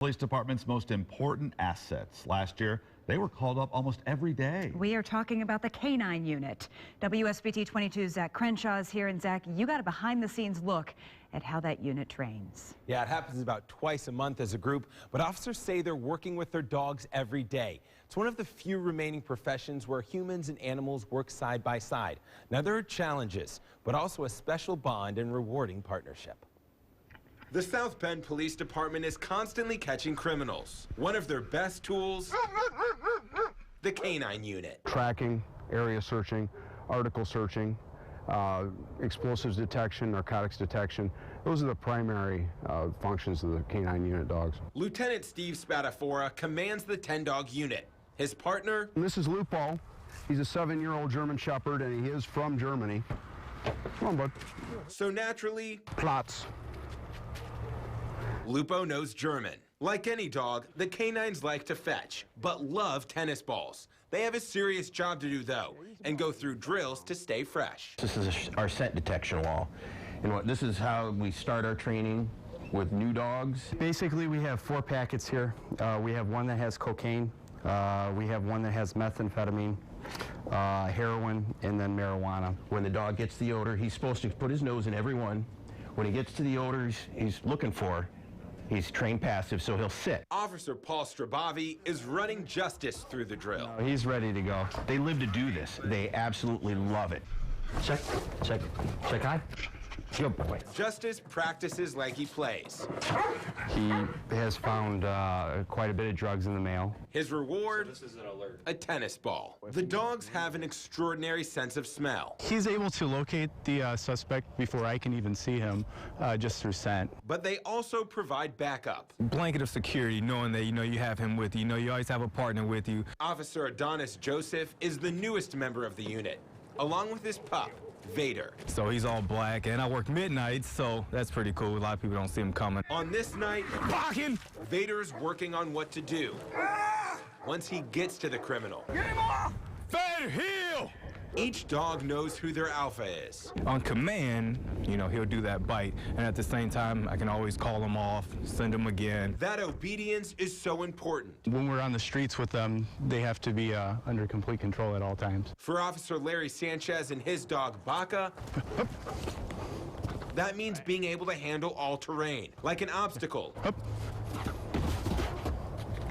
Police department's most important assets. Last year, they were called up almost every day. We are talking about the K-9 unit. WSBT-22's Zach Crenshaw is here. And Zach, you got a behind-the-scenes look at how that unit trains. Yeah, it happens about twice a month as a group, but officers say they're working with their dogs every day. It's one of the few remaining professions where humans and animals work side by side. Now, there are challenges, but also a special bond and rewarding partnership. The South Bend Police Department is constantly catching criminals. One of their best tools, the K-9 unit. Tracking, area searching, article searching, explosives detection, narcotics detection. Those are the primary functions of the K-9 unit dogs. Lieutenant Steve Spadafora commands the 10-dog unit. His partner? And this is Lupo. He's a 7-year-old German Shepherd, and he is from Germany. Come on, bud. So naturally, Platz. Lupo knows German. Like any dog, the canines like to fetch, but love tennis balls. They have a serious job to do, though, and go through drills to stay fresh. This is our scent detection wall. And this is how we start our training with new dogs. Basically, we have 4 packets here. We have one that has cocaine. We have one that has methamphetamine, heroin, and then marijuana. When the dog gets the odor, he's supposed to put his nose in every one. When he gets to the odors he's looking for, he's trained passive, so he'll sit. Officer Paul Strabavi is running justice through the drill. He's ready to go. They live to do this. They absolutely love it. Check eye. Good boy. Justice practices like he plays. He has found quite a bit of drugs in the mail. His reward, a tennis ball. The dogs have an extraordinary sense of smell. He's able to locate the suspect before I can even see him, just through scent. But they also provide backup. Blanket of security, knowing that you have him with you. You always have a partner with you. Officer Adonis Joseph is the newest member of the unit, along with his pup, Vader. So he's all black, and I work midnight, so that's pretty cool. A lot of people don't see him coming. On this night, Barking! Vader's working on what to do once he gets to the criminal. Get him off! Vader, heel! Each dog knows who their alpha is. On command, he'll do that bite, and at the same time, I can always call him off, send him again. That obedience is so important. When we're on the streets with them, they have to be under complete control at all times. For Officer Larry Sanchez and his dog, Baca, that means being able to handle all terrain, like an obstacle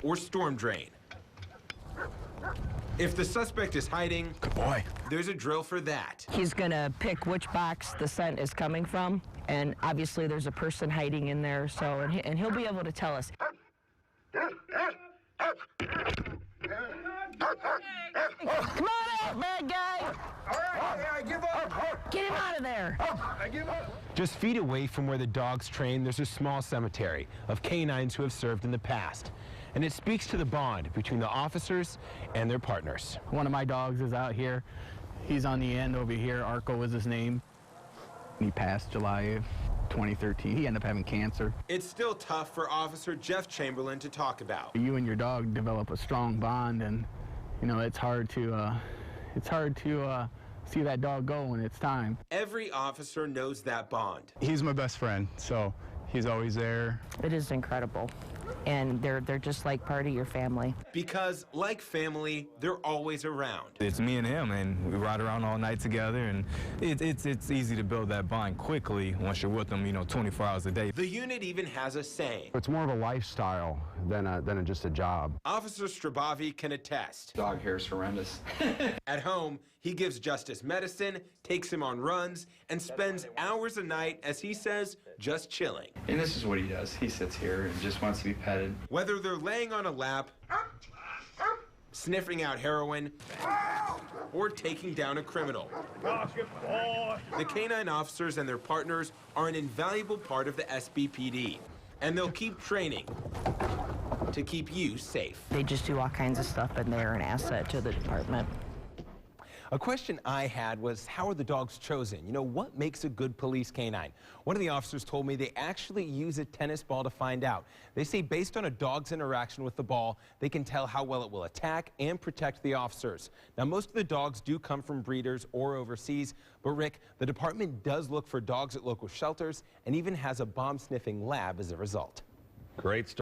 or storm drain. If the suspect is hiding, Good boy. There's a drill for that. He's going to pick which box the scent is coming from, and obviously there's a person hiding in there, so and he'll be able to tell us. Come on out, bad guy! All right, I give up. Get him out of there! I give up. Just feet away from where the dogs train, there's a small cemetery of canines who have served in the past. And it speaks to the bond between the officers and their partners. One of my dogs is out here. He's on the end over here. Arco was his name. He passed July of 2013. He ended up having cancer. It's still tough for Officer Jeff Chamberlain to talk about. You and your dog develop a strong bond, and it's hard to see that dog go when it's time. Every officer knows that bond. He's my best friend, so he's always there. It is incredible, and they're just like part of your family. Because, like family, they're always around. It's me and him, and we ride around all night together, and it's easy to build that bond quickly once you're with them, 24 hours a day. The unit even has a saying. It's more of a lifestyle than just a job. Officer Strabavi can attest. Dog hair is horrendous. At home, he gives Justice medicine, takes him on runs, and spends hours a night, as he says, just chilling. And this is what he does. He sits here and just wants to be petted. Whether they're laying on a lap, sniffing out heroin, or taking down a criminal. The canine officers and their partners are an invaluable part of the SBPD, and they'll keep training to keep you safe. They just do all kinds of stuff, and they're an asset to the department. A question I had was, how are the dogs chosen? What makes a good police canine? One of the officers told me they actually use a tennis ball to find out. They say based on a dog's interaction with the ball, they can tell how well it will attack and protect the officers. Now, most of the dogs do come from breeders or overseas, but Rick, the department does look for dogs at local shelters and even has a bomb-sniffing lab as a result. Great story.